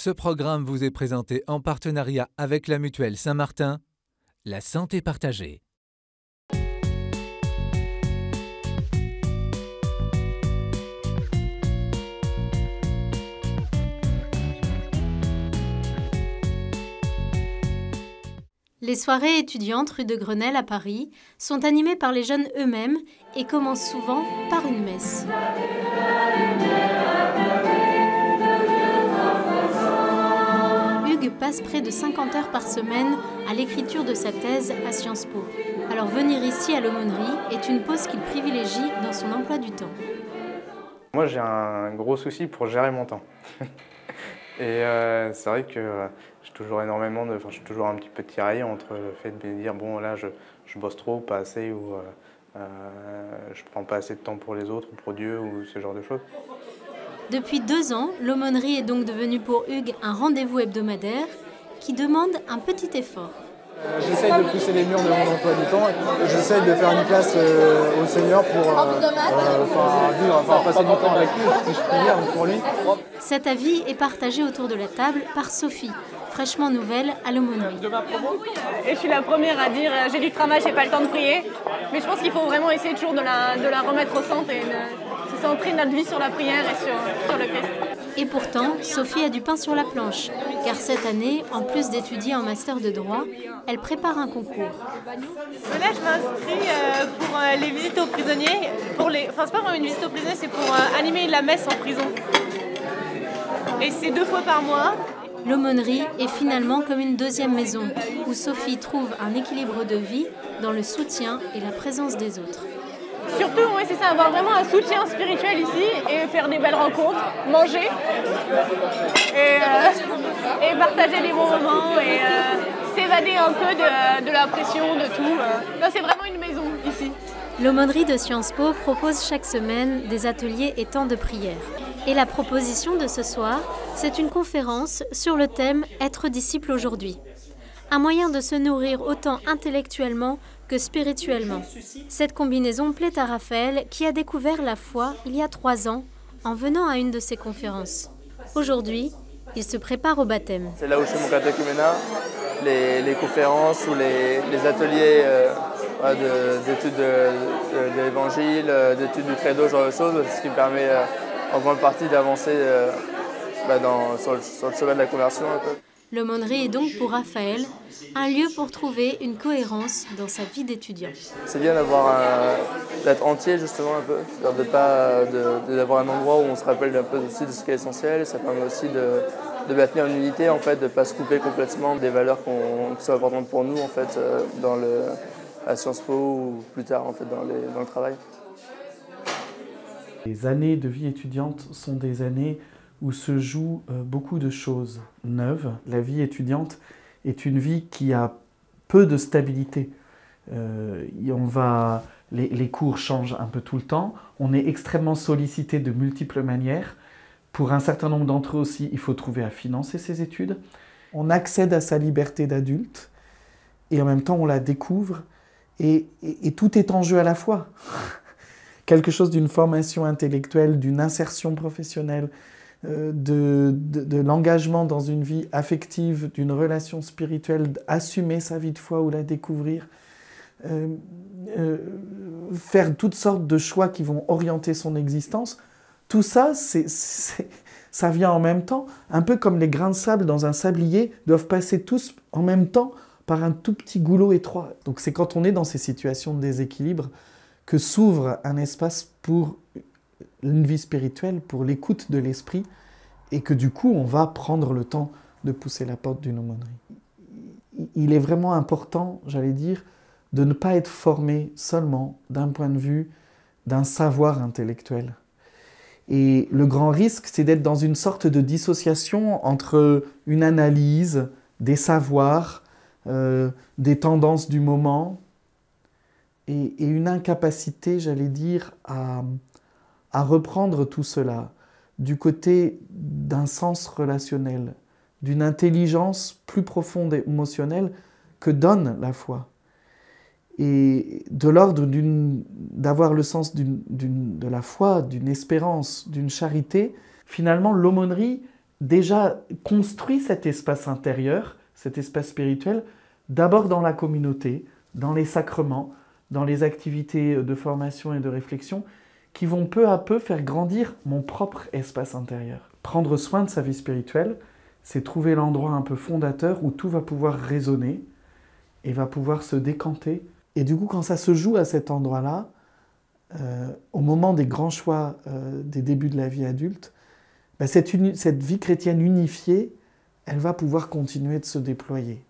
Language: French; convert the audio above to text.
Ce programme vous est présenté en partenariat avec la Mutuelle Saint-Martin, la santé partagée. Les soirées étudiantes rue de Grenelle à Paris sont animées par les jeunes eux-mêmes et commencent souvent par une messe. Hugues passe près de 50 heures par semaine à l'écriture de sa thèse à Sciences Po. Alors venir ici à l'aumônerie est une pause qu'il privilégie dans son emploi du temps. Moi j'ai un gros souci pour gérer mon temps. Et c'est vrai que j'ai toujours je suis toujours un petit peu tiraillé entre le fait de me dire bon là je bosse trop, pas assez, ou je prends pas assez de temps pour les autres ou pour Dieu ou ce genre de choses. Depuis 2 ans, l'aumônerie est donc devenue pour Hugues un rendez-vous hebdomadaire qui demande un petit effort. J'essaye de pousser les murs de mon emploi du temps. J'essaye de faire une place au Seigneur pour passer du temps avec lui, si je puis dire, pour lui. Cet avis est partagé autour de la table par Sophie, fraîchement nouvelle à l'aumônerie. Et je suis la première à dire j'ai du travail, j'ai pas le temps de prier. Mais je pense qu'il faut vraiment essayer toujours de la remettre au centre et de se centrer notre vie sur la prière et sur le Christ. Et pourtant, Sophie a du pain sur la planche, car cette année, en plus d'étudier en master de droit, elle prépare un concours. Là, je m'inscris pour les visites aux prisonniers. C'est pas vraiment une visite aux prisonniers, c'est pour animer la messe en prison. Et c'est 2 fois par mois. L'aumônerie est finalement comme une deuxième maison, où Sophie trouve un équilibre de vie dans le soutien et la présence des autres. Surtout, oui, c'est ça, avoir vraiment un soutien spirituel ici et faire des belles rencontres, manger et partager les bons moments et s'évader un peu de la pression, de tout. Là, c'est vraiment une maison ici. L'aumônerie de Sciences Po propose chaque semaine des ateliers et temps de prière. Et la proposition de ce soir, c'est une conférence sur le thème « Être disciple aujourd'hui ». Un moyen de se nourrir autant intellectuellement que spirituellement. Cette combinaison plaît à Raphaël qui a découvert la foi il y a 3 ans en venant à une de ces conférences. Aujourd'hui, il se prépare au baptême. C'est là où je fais mon catéchuménat, les conférences ou les ateliers d'études de l'évangile, d'études du credo, ce genre de choses, ce qui me permet en grande partie d'avancer sur le chemin de la conversion un peu. L'aumônerie est donc pour Raphaël un lieu pour trouver une cohérence dans sa vie d'étudiant. C'est bien d'être entier justement un peu, d'avoir un endroit où on se rappelle un peu aussi de ce qui est essentiel. Ça permet aussi de maintenir une unité, en fait, de ne pas se couper complètement des valeurs qui sont importantes pour nous en fait, à Sciences Po ou plus tard en fait, dans le travail. Les années de vie étudiante sont des années où se jouent beaucoup de choses neuves. La vie étudiante est une vie qui a peu de stabilité. Les cours changent un peu tout le temps. On est extrêmement sollicité de multiples manières. Pour un certain nombre d'entre eux aussi, il faut trouver à financer ses études. On accède à sa liberté d'adulte et en même temps on la découvre et tout est en jeu à la fois. Quelque chose d'une formation intellectuelle, d'une insertion professionnelle, de l'engagement dans une vie affective, d'une relation spirituelle, assumer sa vie de foi ou la découvrir, faire toutes sortes de choix qui vont orienter son existence. Tout ça, ça vient en même temps, un peu comme les grains de sable dans un sablier doivent passer tous en même temps par un tout petit goulot étroit. Donc c'est quand on est dans ces situations de déséquilibre que s'ouvre un espace pour une vie spirituelle, pour l'écoute de l'esprit, et que du coup, on va prendre le temps de pousser la porte d'une aumônerie. Il est vraiment important, j'allais dire, de ne pas être formé seulement d'un point de vue d'un savoir intellectuel. Et le grand risque, c'est d'être dans une sorte de dissociation entre une analyse, des savoirs, des tendances du moment, et une incapacité, j'allais dire, à reprendre tout cela du côté d'un sens relationnel, d'une intelligence plus profonde et émotionnelle que donne la foi. Et de l'ordre d'avoir le sens de la foi, d'une espérance, d'une charité. Finalement, l'aumônerie déjà construit cet espace intérieur, cet espace spirituel, d'abord dans la communauté, dans les sacrements, dans les activités de formation et de réflexion, qui vont peu à peu faire grandir mon propre espace intérieur. Prendre soin de sa vie spirituelle, c'est trouver l'endroit un peu fondateur où tout va pouvoir résonner et va pouvoir se décanter. Et du coup, quand ça se joue à cet endroit-là, au moment des grands choix des débuts de la vie adulte, cette vie chrétienne unifiée, elle va pouvoir continuer de se déployer.